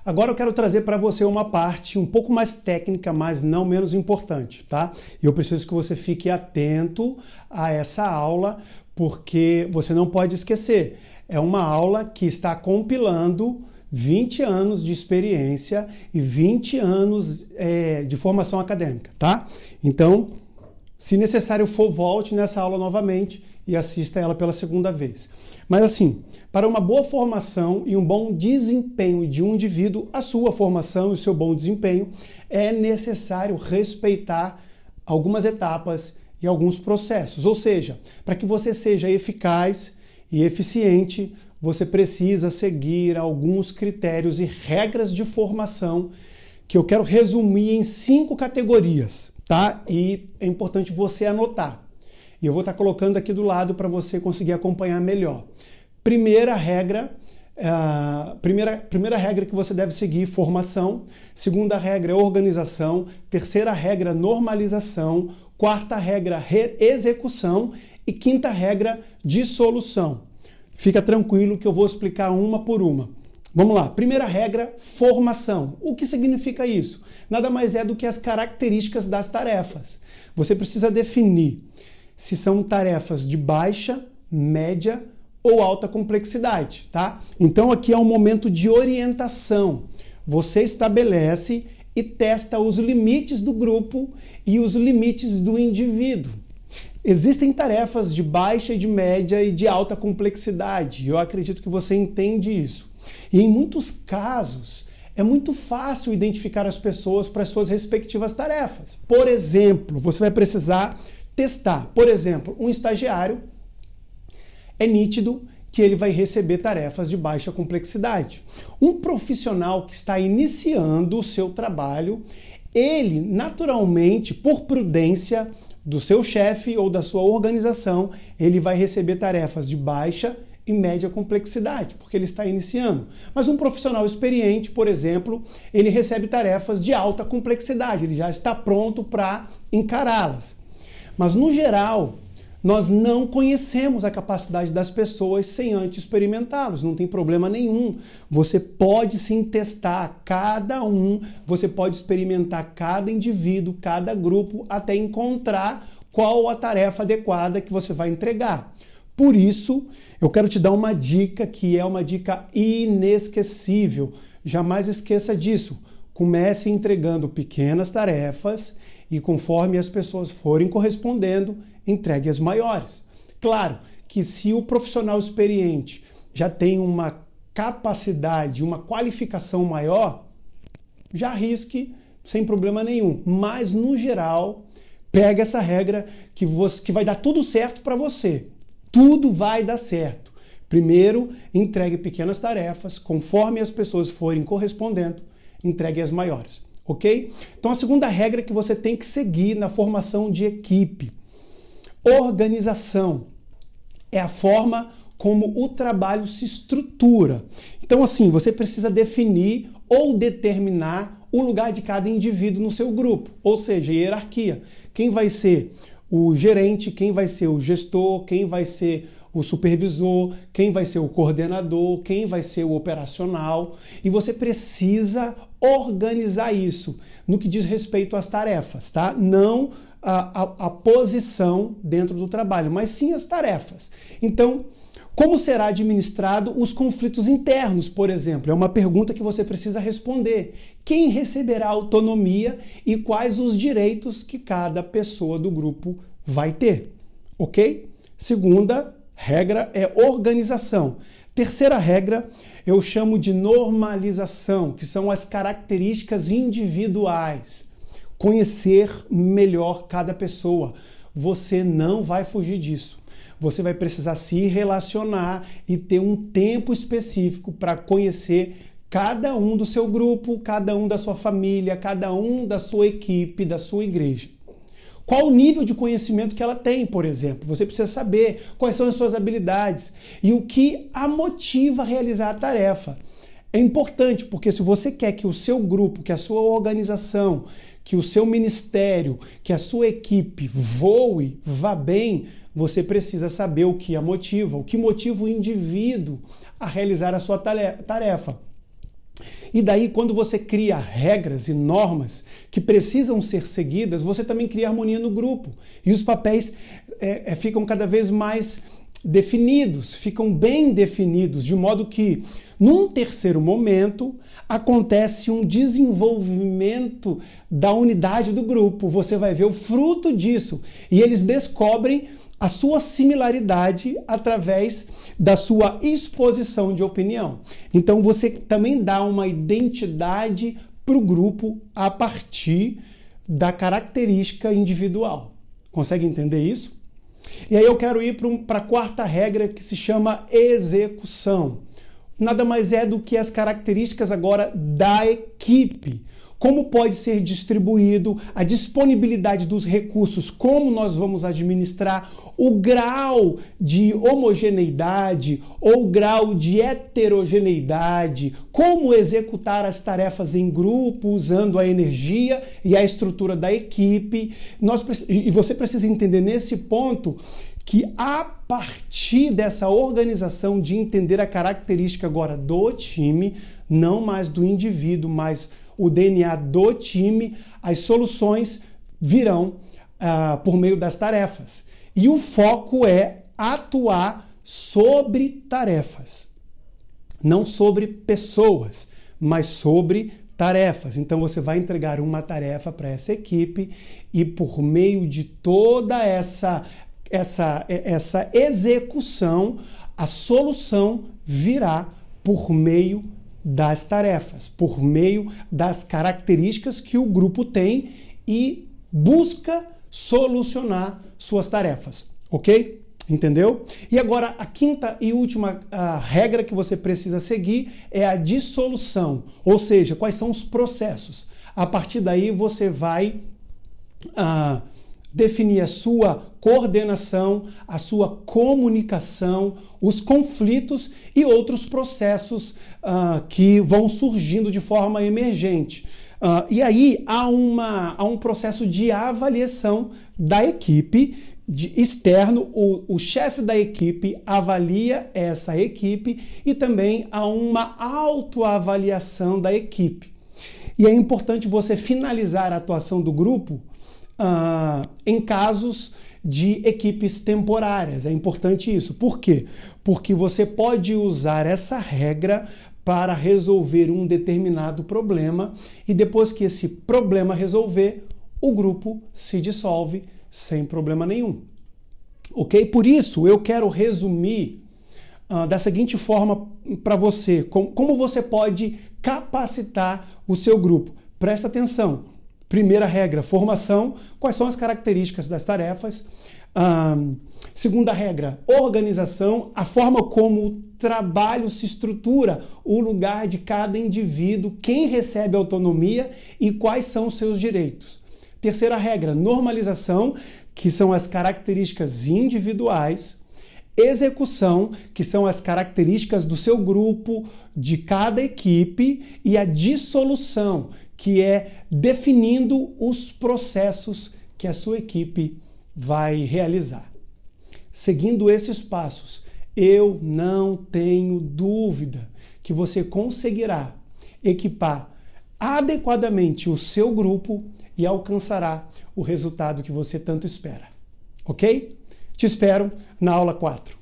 Agora eu quero trazer para você uma parte um pouco mais técnica, mas não menos importante, tá? E eu preciso que você fique atento a essa aula, porque você não pode esquecer. É uma aula que está compilando 20 anos de experiência e 20 anos de formação acadêmica, tá? Então, se necessário for, volte nessa aula novamente e assista ela pela segunda vez. Mas assim, para uma boa formação e um bom desempenho de um indivíduo, a sua formação e o seu bom desempenho, é necessário respeitar algumas etapas e alguns processos. Ou seja, para que você seja eficaz e eficiente, você precisa seguir alguns critérios e regras de formação que eu quero resumir em 5 categorias, tá? E é importante você anotar. E eu vou estar colocando aqui do lado para você conseguir acompanhar melhor. Primeira regra que você deve seguir, formação. Segunda regra, organização. Terceira regra, normalização. Quarta regra, execução. E quinta regra, dissolução. Fica tranquilo que eu vou explicar uma por uma. Vamos lá. Primeira regra, formação. O que significa isso? Nada mais é do que as características das tarefas. Você precisa definir se são tarefas de baixa, média ou alta complexidade, tá? Então aqui é um momento de orientação. Você estabelece e testa os limites do grupo e os limites do indivíduo. Existem tarefas de baixa, de média e de alta complexidade. Eu acredito que você entende isso. E em muitos casos, é muito fácil identificar as pessoas para as suas respectivas tarefas. Por exemplo, você vai precisar testar. Por exemplo, um estagiário, é nítido que ele vai receber tarefas de baixa complexidade. Um profissional que está iniciando o seu trabalho, ele naturalmente, por prudência do seu chefe ou da sua organização, ele vai receber tarefas de baixa e média complexidade, porque ele está iniciando. Mas um profissional experiente, por exemplo, ele recebe tarefas de alta complexidade, ele já está pronto para encará-las. Mas, no geral, nós não conhecemos a capacidade das pessoas sem antes experimentá-los. Não tem problema nenhum. Você pode sim testar cada um, você pode experimentar cada indivíduo, cada grupo, até encontrar qual a tarefa adequada que você vai entregar. Por isso, eu quero te dar uma dica que é uma dica inesquecível. Jamais esqueça disso. Comece entregando pequenas tarefas e conforme as pessoas forem correspondendo, entregue as maiores. Claro que se o profissional experiente já tem uma capacidade, uma qualificação maior, já arrisque sem problema nenhum. Mas, no geral, pega essa regra que vai dar tudo certo para você. Tudo vai dar certo. Primeiro, entregue pequenas tarefas, conforme as pessoas forem correspondendo, entregue as maiores. Ok? Então a segunda regra que você tem que seguir na formação de equipe. Organização é a forma como o trabalho se estrutura. Então assim, você precisa definir ou determinar o lugar de cada indivíduo no seu grupo, ou seja, hierarquia. Quem vai ser o gerente, quem vai ser o gestor, quem vai ser o supervisor, quem vai ser o coordenador, quem vai ser o operacional, e você precisa organizar isso no que diz respeito às tarefas, tá? Não a posição dentro do trabalho, mas sim as tarefas. Então, como será administrado os conflitos internos, por exemplo? É uma pergunta que você precisa responder. Quem receberá autonomia e quais os direitos que cada pessoa do grupo vai ter? Ok? Segunda regra é organização. Terceira regra eu chamo de normalização, que são as características individuais. Conhecer melhor cada pessoa. Você não vai fugir disso. Você vai precisar se relacionar e ter um tempo específico para conhecer cada um do seu grupo, cada um da sua família, cada um da sua equipe, da sua igreja. Qual o nível de conhecimento que ela tem, por exemplo? Você precisa saber quais são as suas habilidades e o que a motiva a realizar a tarefa. É importante porque se você quer que o seu grupo, que a sua organização, que o seu ministério, que a sua equipe voe, vá bem, você precisa saber o que a motiva, o que motiva o indivíduo a realizar a sua tarefa. E daí, quando você cria regras e normas que precisam ser seguidas, você também cria harmonia no grupo. E os papéis ficam cada vez mais definidos, ficam bem definidos, de modo que, num terceiro momento, acontece um desenvolvimento da unidade do grupo. Você vai ver o fruto disso. E eles descobrem a sua similaridade através da sua exposição de opinião. Então você também dá uma identidade para o grupo a partir da característica individual. Consegue entender isso? E aí eu quero ir para a quarta regra, que se chama execução. Nada mais é do que as características agora da equipe. Como pode ser distribuído, a disponibilidade dos recursos, como nós vamos administrar, o grau de homogeneidade ou grau de heterogeneidade, como executar as tarefas em grupo usando a energia e a estrutura da equipe. E você precisa entender nesse ponto que a partir dessa organização de entender a característica agora do time, não mais do indivíduo, mas o DNA do time, as soluções virão por meio das tarefas. E o foco é atuar sobre tarefas. Não sobre pessoas, mas sobre tarefas. Então você vai entregar uma tarefa para essa equipe e por meio de toda essa execução, a solução virá por meio das tarefas, por meio das características que o grupo tem e busca solucionar suas tarefas, ok? Entendeu? E agora a quinta e última regra que você precisa seguir é a dissolução, ou seja, quais são os processos. A partir daí você vai definir a sua coordenação, a sua comunicação, os conflitos e outros processos que vão surgindo de forma emergente. E aí há um processo de avaliação da equipe externo, o chefe da equipe avalia essa equipe e também há uma autoavaliação da equipe. E é importante você finalizar a atuação do grupo em casos de equipes temporárias. É importante isso. Por quê? Porque você pode usar essa regra para resolver um determinado problema e depois que esse problema resolver, o grupo se dissolve sem problema nenhum. Ok? Por isso, eu quero resumir da seguinte forma para você, como você pode capacitar o seu grupo. Presta atenção. Primeira regra, formação. Quais são as características das tarefas? Segunda regra, organização. A forma como o trabalho se estrutura, o lugar de cada indivíduo, quem recebe autonomia e quais são os seus direitos. Terceira regra, normalização, que são as características individuais. Execução, que são as características do seu grupo, de cada equipe. E a dissolução, que é definindo os processos que a sua equipe vai realizar. Seguindo esses passos, eu não tenho dúvida que você conseguirá equipar adequadamente o seu grupo e alcançará o resultado que você tanto espera. Ok? Te espero na aula 4.